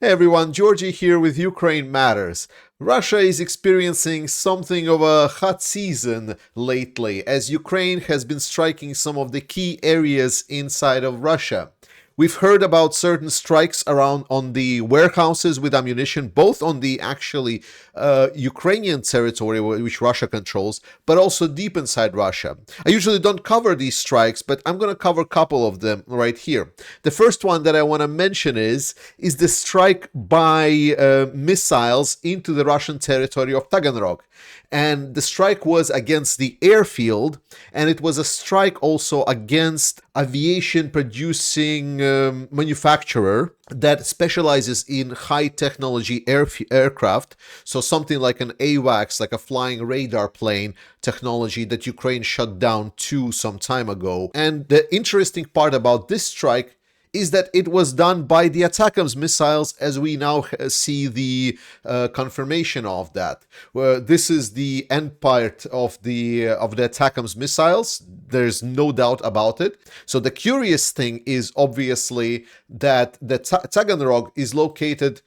Hey everyone, Georgie here with Ukraine Matters. Russia is experiencing something of a hot season lately, as Ukraine has been striking some of the key areas inside of Russia. We've heard about certain strikes around on the warehouses with ammunition, both on the actually Ukrainian territory, which Russia controls, but also deep inside Russia. I usually don't cover these strikes, but I'm going to cover a couple of them right here. The first one that I want to mention is the strike by missiles into the Russian territory of Taganrog. And the strike was against the airfield, and it was a strike also against aviation producing manufacturer that specializes in high technology aircraft. So something like an AWACS, like a flying radar plane technology that Ukraine shut down some time ago. And the interesting part about this strike is that it was done by the ATACMS missiles, as we now see the confirmation of that. This is the end part of the ATACMS missiles. There's no doubt about it. So the curious thing is obviously that the Taganrog is located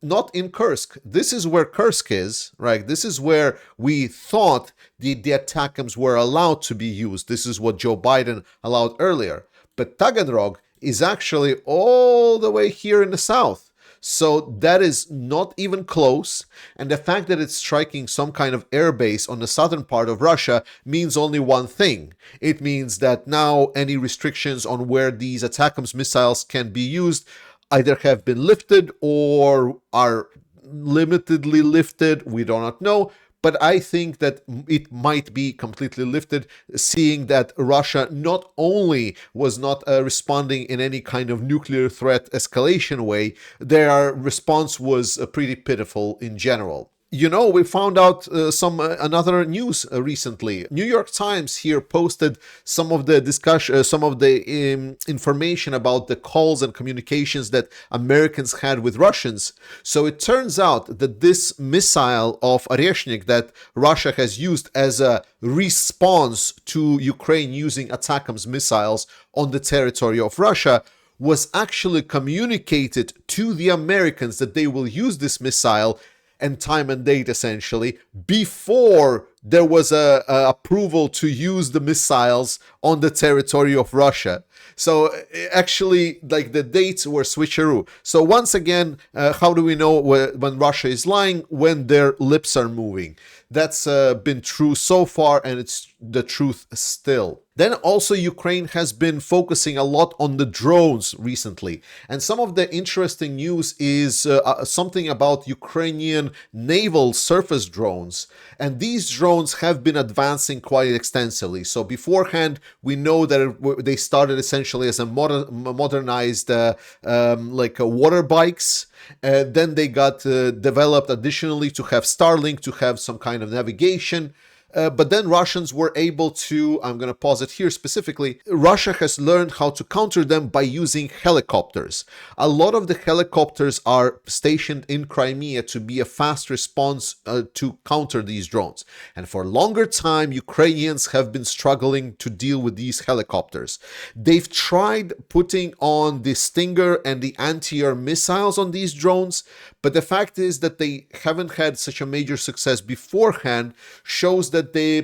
not in Kursk. This is where Kursk is, right? This is where we thought the ATACMS were allowed to be used. This is what Joe Biden allowed earlier. But Taganrog is actually all the way here in the south. So that is not even close. And the fact that it's striking some kind of airbase on the southern part of Russia means only one thing. It means that now any restrictions on where these ATACMS missiles can be used either have been lifted or are limitedly lifted. We do not know. But I think that it might be completely lifted, seeing that Russia not only was not responding in any kind of nuclear threat escalation way, their response was pretty pitiful in general. You know, we found out another news recently. New York Times here posted some of the discussion, some of the information about the calls and communications that Americans had with Russians. So it turns out that this missile of Oreshnik that Russia has used as a response to Ukraine using ATACMS missiles on the territory of Russia was actually communicated to the Americans that they will use this missile and time and date essentially before there was a approval to use the missiles on the territory of Russia. So actually, like, the dates were switcheroo. So once again, how do we know when Russia is lying? When their lips are moving. That's been true so far, and it's the truth still. Then also Ukraine has been focusing a lot on the drones recently. And some of the interesting news is something about Ukrainian naval surface drones. And these drones have been advancing quite extensively. So beforehand, we know that they started essentially as a modernized like water bikes. Then they got developed additionally to have Starlink, to have some kind of navigation. But then Russians were able to, I'm going to pause it here specifically, Russia has learned how to counter them by using helicopters. A lot of the helicopters are stationed in Crimea to be a fast response to counter these drones. And for a longer time, Ukrainians have been struggling to deal with these helicopters. They've tried putting on the Stinger and the anti-air missiles on these drones, but the fact is that they haven't had such a major success beforehand, shows that they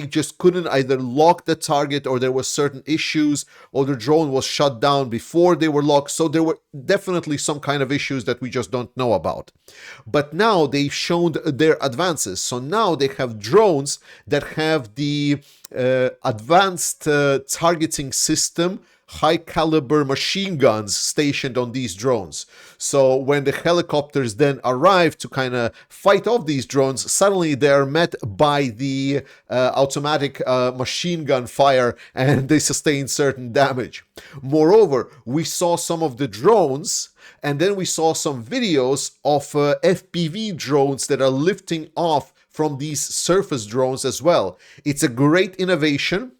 just couldn't either lock the target, or there were certain issues, or the drone was shut down before they were locked. So there were definitely some kind of issues that we just don't know about. But now they've shown their advances. So now they have drones that have the advanced targeting system, high caliber machine guns stationed on these drones. So when the helicopters then arrive to kind of fight off these drones, suddenly they are met by the automatic machine gun fire, and they sustain certain damage. Moreover, we saw some of the drones, and then we saw some videos of FPV drones that are lifting off from these surface drones as well. It's a great innovation.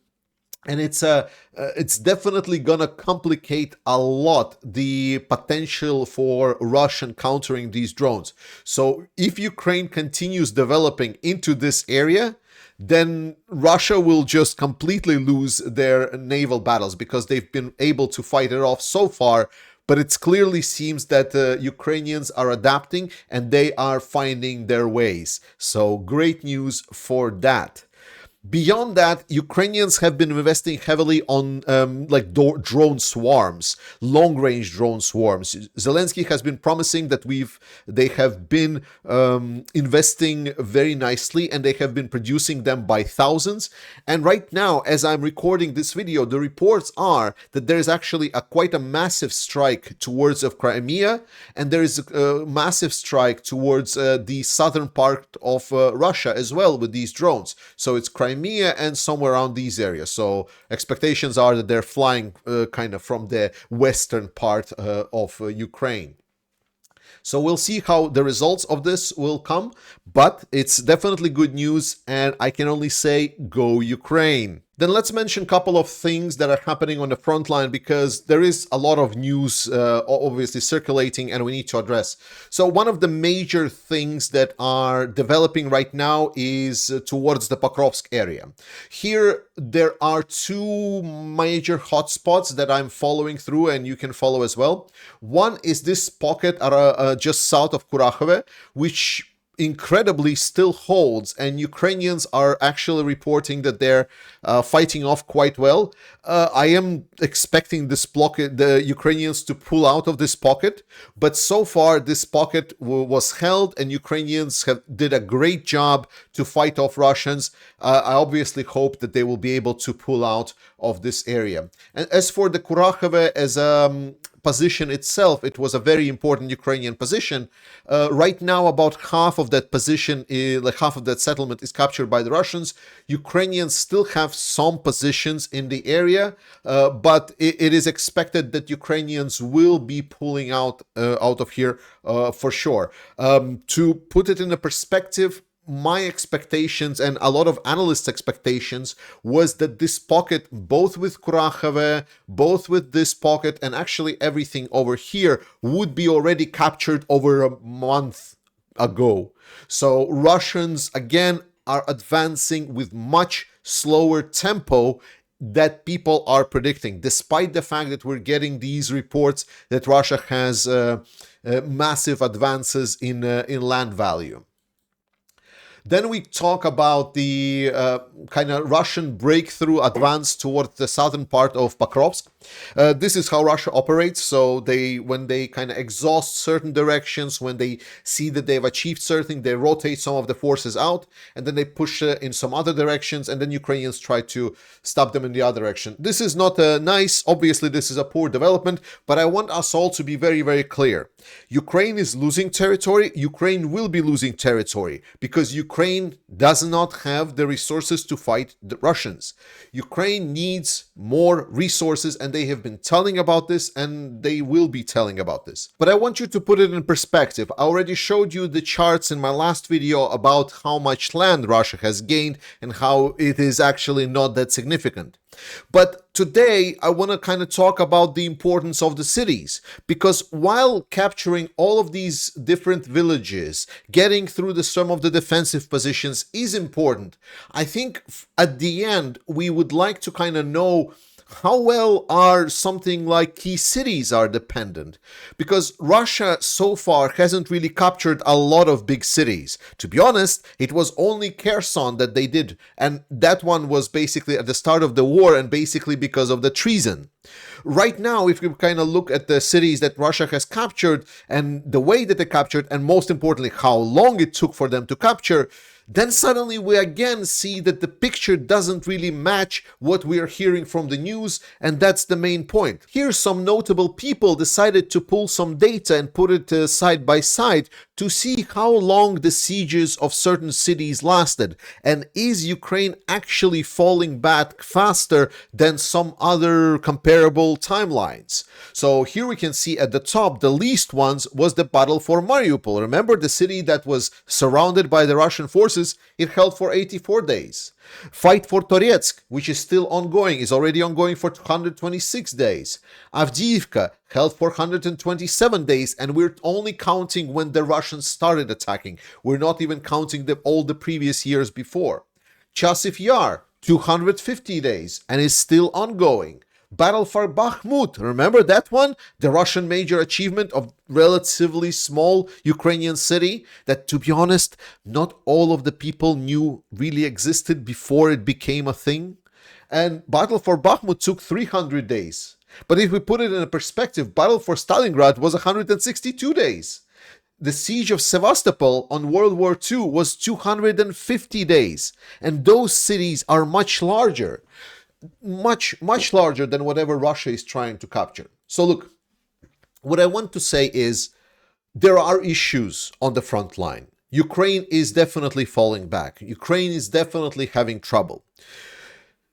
And it's definitely gonna complicate a lot the potential for Russian countering these drones. So if Ukraine continues developing into this area, then Russia will just completely lose their naval battles, because they've been able to fight it off so far but it clearly seems that Ukrainians are adapting and they are finding their ways. So great news for that. Beyond that, Ukrainians have been investing heavily on drone swarms, long-range drone swarms. Zelensky has been promising that they have been investing very nicely, and they have been producing them by thousands. And right now, as I'm recording this video, the reports are that there is actually quite a massive strike towards of Crimea, and there is a massive strike towards the southern part of Russia as well with these drones. So it's Crimea and somewhere around these areas. So expectations are that they're flying kind of from the western part of Ukraine. So we'll see how the results of this will come, but it's definitely good news, and I can only say, go Ukraine. Then let's mention a couple of things that are happening on the front line, because there is a lot of news obviously circulating and we need to address. So one of the major things that are developing right now is towards the Pokrovsk area. Here there are two major hotspots that I'm following through, and you can follow as well. One is this pocket just south of Kurakhove, which incredibly still holds, and Ukrainians are actually reporting that they're fighting off quite well. I am expecting the Ukrainians to pull out of this pocket, but so far this pocket was held, and Ukrainians did a great job to fight off Russians. I obviously hope that they will be able to pull out of this area. And as for the Kurakhove as position itself, it was a very important Ukrainian position. Right now, about half of that position, half of that settlement is captured by the Russians. Ukrainians still have some positions in the area, but it is expected that Ukrainians will be pulling out of here for sure. To put it in a perspective, my expectations and a lot of analysts' expectations was that this pocket, both with Kurakhove, both with this pocket, and actually everything over here, would be already captured over a month ago. So Russians, again, are advancing with much slower tempo that people are predicting, despite the fact that we're getting these reports that Russia has massive advances in land value. Then we talk about the kind of Russian breakthrough advance towards the southern part of Pokrovsk. This is how Russia operates. So when they kind of exhaust certain directions, when they see that they've achieved certain, they rotate some of the forces out, and then they push in some other directions, and then Ukrainians try to stop them in the other direction. This is not nice. Obviously, this is a poor development, but I want us all to be very, very clear. Ukraine is losing territory. Ukraine will be losing territory because Ukraine does not have the resources to fight the Russians. Ukraine needs more resources, and they have been telling about this, and they will be telling about this. But I want you to put it in perspective. I already showed you the charts in my last video about how much land Russia has gained and how it is actually not that significant. But today, I want to kind of talk about the importance of the cities, because while capturing all of these different villages, getting through some of the defensive positions is important. I think at the end, we would like to kind of know how well are something like key cities are dependent, because Russia so far hasn't really captured a lot of big cities. To be honest, it was only Kherson that they did, and that one was basically at the start of the war and basically because of the treason. Right now, if we kind of look at the cities that Russia has captured and the way that they captured, and most importantly, how long it took for them to capture, then suddenly we again see that the picture doesn't really match what we are hearing from the news, and that's the main point. Here, some notable people decided to pull some data and put it side by side to see how long the sieges of certain cities lasted, and is Ukraine actually falling back faster than some other comparable timelines. So here we can see at the top, the least ones was the battle for Mariupol. Remember, the city that was surrounded by the Russian forces, it held for 84 days. Fight for Toretsk, which is still ongoing, is already ongoing for 126 days. Avdiivka held for 127 days, and we're only counting when the Russians started attacking. We're not even counting all the previous years before. Chasiv Yar, 250 days, and is still ongoing. Battle for Bakhmut, remember that one? The Russian major achievement of relatively small Ukrainian city that, to be honest, not all of the people knew really existed before it became a thing. And Battle for Bakhmut took 300 days. But if we put it in a perspective, Battle for Stalingrad was 162 days. The siege of Sevastopol on World War II was 250 days. And those cities are much larger. Much larger than whatever Russia is trying to capture. So look, what I want to say is there are issues on the front line. Ukraine is definitely falling back. Ukraine is definitely having trouble.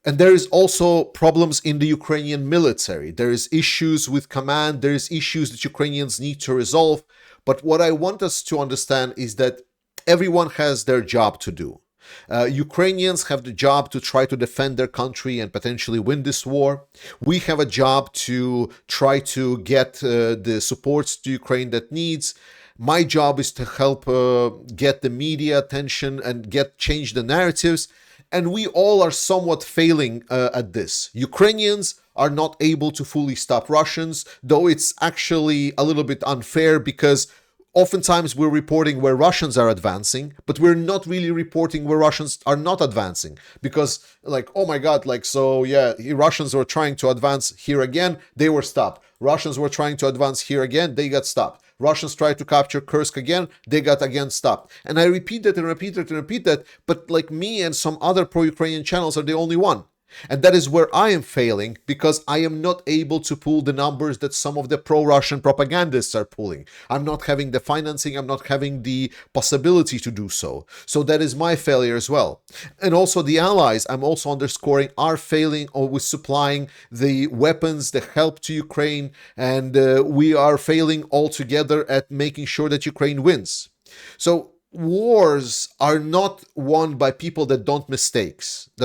And there is also problems in the Ukrainian military. There is issues with command. There is issues that Ukrainians need to resolve. But what I want us to understand is that everyone has their job to do. Ukrainians have the job to try to defend their country and potentially win this war. We have a job to try to get the supports to Ukraine that needs. My job is to help get the media attention and change the narratives. And we all are somewhat failing at this. Ukrainians are not able to fully stop Russians, though it's actually a little bit unfair because oftentimes we're reporting where Russians are advancing, but we're not really reporting where Russians are not advancing. Because, like, oh my God, like, so yeah, Russians were trying to advance here again, they were stopped. Russians were trying to advance here again, they got stopped. Russians tried to capture Kursk again, they got again stopped. And I repeat that and repeat that and repeat that, but like me and some other pro-Ukrainian channels are the only one. And that is where I am failing because I am not able to pull the numbers that some of the pro-Russian propagandists are pulling. I'm not having the financing, I'm not having the possibility to do so. So that is my failure as well. And also the allies, I'm also underscoring, are failing with supplying the weapons, the help to Ukraine, and we are failing altogether at making sure that Ukraine wins. So wars are not won by people that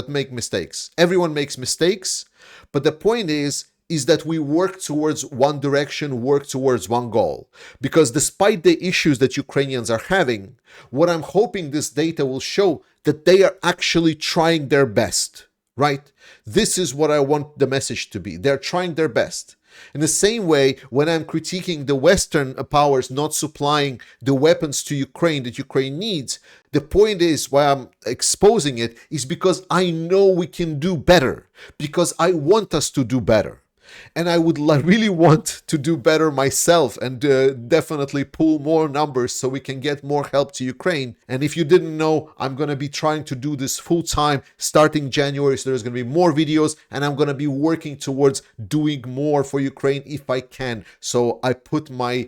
make mistakes. Everyone makes mistakes, but the point is that we work towards one direction, work towards one goal. Because despite the issues that Ukrainians are having, what I'm hoping this data will show that they are actually trying their best, right? This is what I want the message to be. They're trying their best. In the same way, when I'm critiquing the Western powers not supplying the weapons to Ukraine that Ukraine needs, the point is why I'm exposing it is because I know we can do better, because I want us to do better. And I would really want to do better myself and definitely pull more numbers so we can get more help to Ukraine. And if you didn't know, I'm going to be trying to do this full time starting January. So there's going to be more videos and I'm going to be working towards doing more for Ukraine if I can. So I put my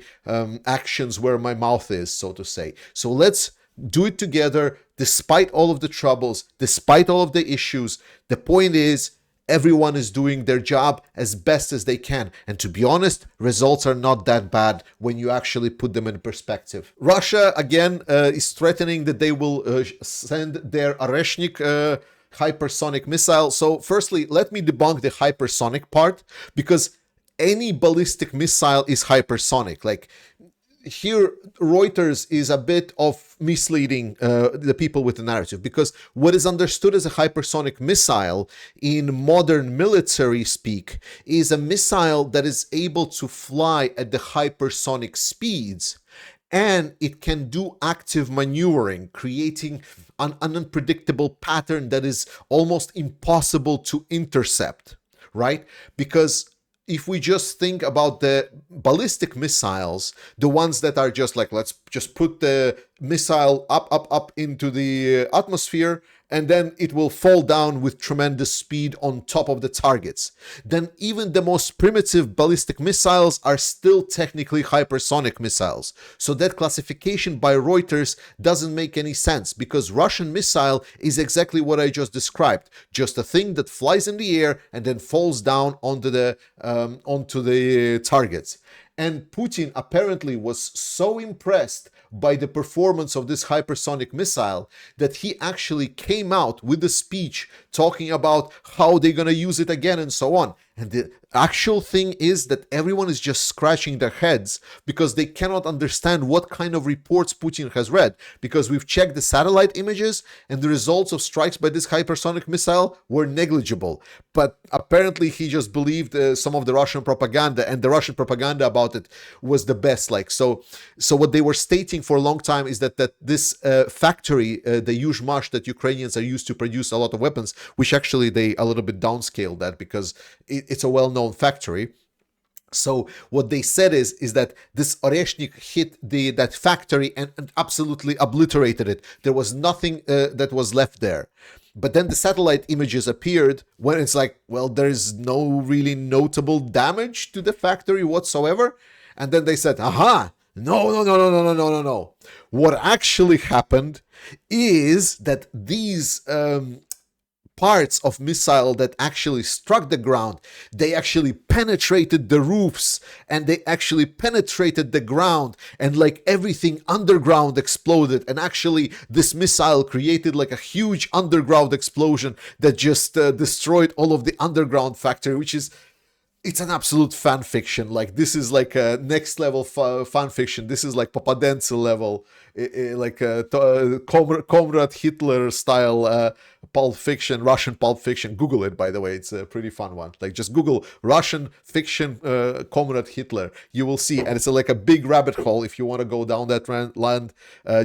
actions where my mouth is, so to say. So let's do it together despite all of the troubles, despite all of the issues. The point is, everyone is doing their job as best as they can. And to be honest, results are not that bad when you actually put them in perspective. Russia, again, is threatening that they will send their Oreshnik hypersonic missile. So firstly, let me debunk the hypersonic part, because any ballistic missile is hypersonic. Like, here Reuters is a bit of misleading the people with the narrative, because what is understood as a hypersonic missile in modern military speak is a missile that is able to fly at the hypersonic speeds, and it can do active maneuvering, creating an unpredictable pattern that is almost impossible to intercept, right? Because if we just think about the ballistic missiles, the ones that are just like, let's just put the missile up into the atmosphere, and then it will fall down with tremendous speed on top of the targets, then even the most primitive ballistic missiles are still technically hypersonic missiles. So that classification by Reuters doesn't make any sense, because Russian missile is exactly what I just described, just a thing that flies in the air and then falls down onto the targets. And Putin apparently was so impressed by the performance of this hypersonic missile that he actually came out with a speech talking about how they're going to use it again and so on. And the actual thing is that everyone is just scratching their heads because they cannot understand what kind of reports Putin has read. Because we've checked the satellite images and the results of strikes by this hypersonic missile were negligible. But apparently he just believed some of the Russian propaganda, and the Russian propaganda about it was the best. So what they were stating for a long time is that this factory, the Yuzhmash that Ukrainians are used to produce a lot of weapons, which actually they a little bit downscaled that because it's a well-known factory. So what they said is that this Oreshnik hit that factory and absolutely obliterated it. There was nothing that was left there. But then the satellite images appeared when it's like, well, there is no really notable damage to the factory whatsoever. And then they said, aha, no. What actually happened is that these parts of missile that actually struck the ground, they actually penetrated the roofs and they actually penetrated the ground, and like everything underground exploded. And actually this missile created like a huge underground explosion that just destroyed all of the underground factory, which is, it's an absolute fan fiction. Like this is like a next level fan fiction. This is like Papadense level, like Comrade Hitler style pulp fiction, Russian pulp fiction. Google it, by the way. It's a pretty fun one. Like just Google Russian fiction Comrade Hitler. You will see, and it's like a big rabbit hole. If you want to go down that land,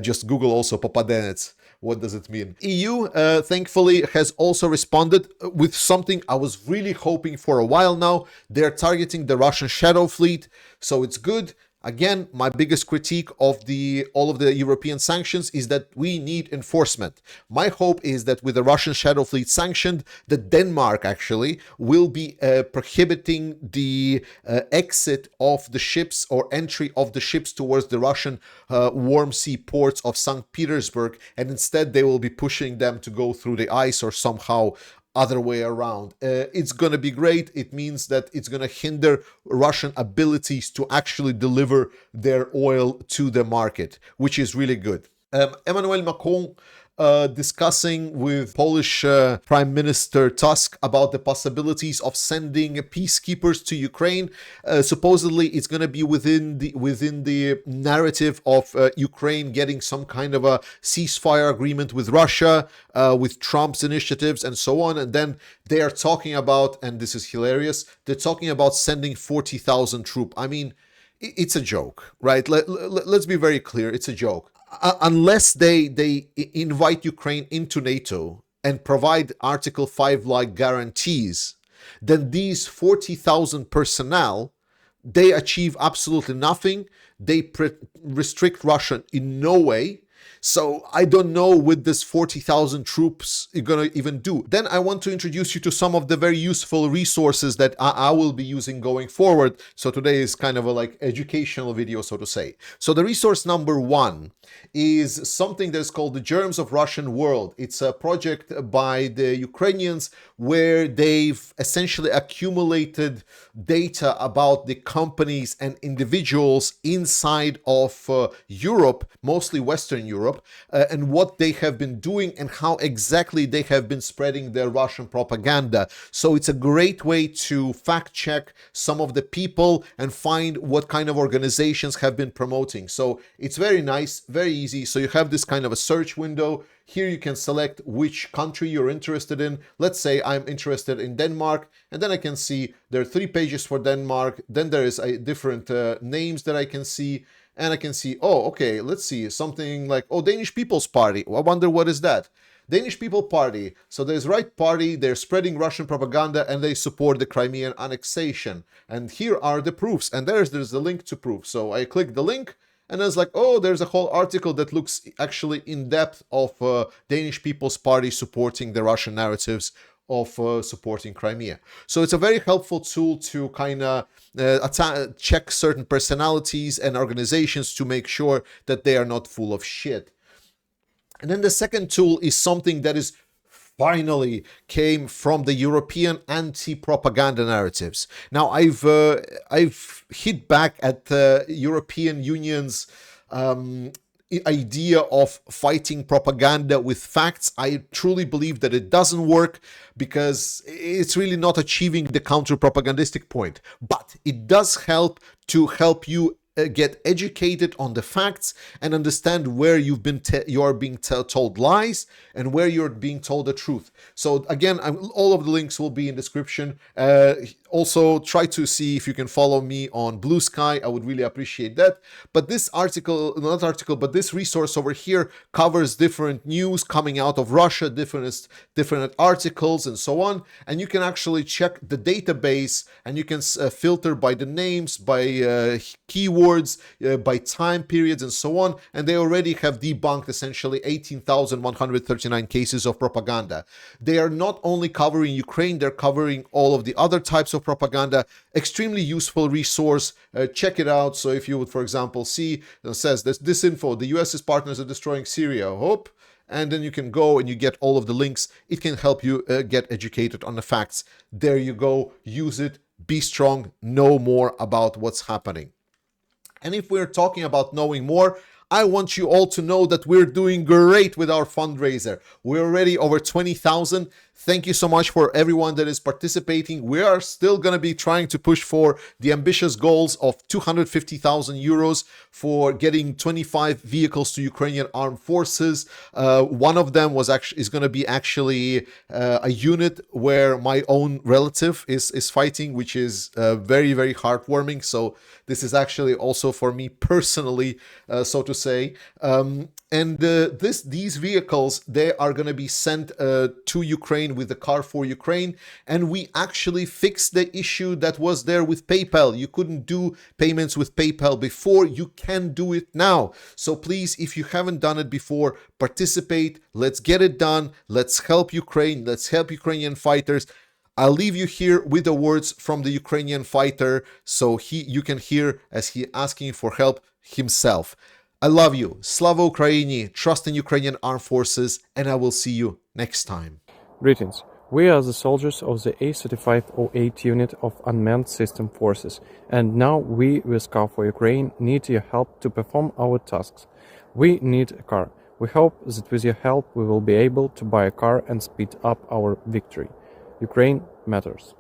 just Google also Papadense. What does it mean? EU, thankfully, has also responded with something I was really hoping for a while now. They're targeting the Russian Shadow Fleet, so it's good. Again, my biggest critique of all of the European sanctions is that we need enforcement. My hope is that with the Russian Shadow Fleet sanctioned, that Denmark actually will be prohibiting the exit of the ships or entry of the ships towards the Russian warm sea ports of St. Petersburg, and instead they will be pushing them to go through the ice or somehow other way around. It's going to be great. It means that it's going to hinder Russian abilities to actually deliver their oil to the market, which is really good. Emmanuel Macron discussing with Polish Prime Minister Tusk about the possibilities of sending peacekeepers to Ukraine. Supposedly, it's going to be within the narrative of Ukraine getting some kind of a ceasefire agreement with Russia, with Trump's initiatives and so on. And then they are talking about, and this is hilarious, they're talking about sending 40,000 troops. I mean, it's a joke, right? Let's be very clear. It's a joke. Unless they invite Ukraine into NATO and provide Article 5-like guarantees, then these 40,000 personnel, they achieve absolutely nothing. They restrict Russia in no way. So I don't know what this 40,000 troops are going to even do. Then I want to introduce you to some of the very useful resources that I will be using going forward. So today is kind of a like educational video, so to say. So the resource number one is something that's called the Germs of Russian World. It's a project by the Ukrainians where they've essentially accumulated data about the companies and individuals inside of Europe, mostly Western Europe, and what they have been doing and how exactly they have been spreading their Russian propaganda. So it's a great way to fact check some of the people and find what kind of organizations have been promoting. So it's very nice, very easy. So you have this kind of a search window. Here you can select which country you're interested in. Let's say I'm interested in Denmark, and then I can see there are 3 pages for Denmark. Then there is a different names that I can see, and I can see, oh, okay, let's see, something like, oh, Danish People's Party. I wonder what is that? Danish People Party. So there's Right Party, they're spreading Russian propaganda, and they support the Crimean annexation. And here are the proofs, and there's the link to proof. So I click the link, and it's like, oh, there's a whole article that looks actually in depth of Danish People's Party supporting the Russian narratives of supporting Crimea. So it's a very helpful tool to kind of check certain personalities and organizations to make sure that they are not full of shit. And then the second tool is something that is finally came from the European anti-propaganda narratives. Now, I've hit back at the European Union's idea of fighting propaganda with facts. I truly believe that it doesn't work because it's really not achieving the counter-propagandistic point. But it does help to help you get educated on the facts and understand where you are being told lies and where you're being told the truth. So again, all of the links will be in description. Also, try to see if you can follow me on Blue Sky. I would really appreciate that. But this but this resource over here covers different news coming out of Russia, different articles and so on. And you can actually check the database and you can filter by the names, by keywords, by time periods and so on. And they already have debunked essentially 18,139 cases of propaganda. They are not only covering Ukraine, they're covering all of the other types of propaganda. Extremely useful resource. Check it out. So if you would, for example, see, it says this info, the US's partners are destroying Syria. Hope. And then you can go and you get all of the links. It can help you get educated on the facts. There you go. Use it. Be strong. Know more about what's happening. And if we're talking about knowing more, I want you all to know that we're doing great with our fundraiser. We're already over 20,000. Thank you so much for everyone that is participating. We are still going to be trying to push for the ambitious goals of 250,000 euros for getting 25 vehicles to Ukrainian armed forces. One of them is going to be actually a unit where my own relative is fighting, which is very, very heartwarming. So this is actually also for me personally, so to say. These vehicles, they are going to be sent to Ukraine with the Car for Ukraine, and we actually fixed the issue that was there with PayPal. You couldn't do payments with PayPal before. You can do it now. So please, if you haven't done it before, participate. Let's get it done. Let's help Ukraine. Let's help Ukrainian fighters. I'll leave you here with the words from the Ukrainian fighter, so you can hear as he asking for help himself. I love you. Slava Ukraini, trust in Ukrainian armed forces, and I will see you next time. Greetings. We are the soldiers of the A3508 unit of Unmanned System Forces, and now we, with Car for Ukraine, need your help to perform our tasks. We need a car. We hope that with your help we will be able to buy a car and speed up our victory. Ukraine matters.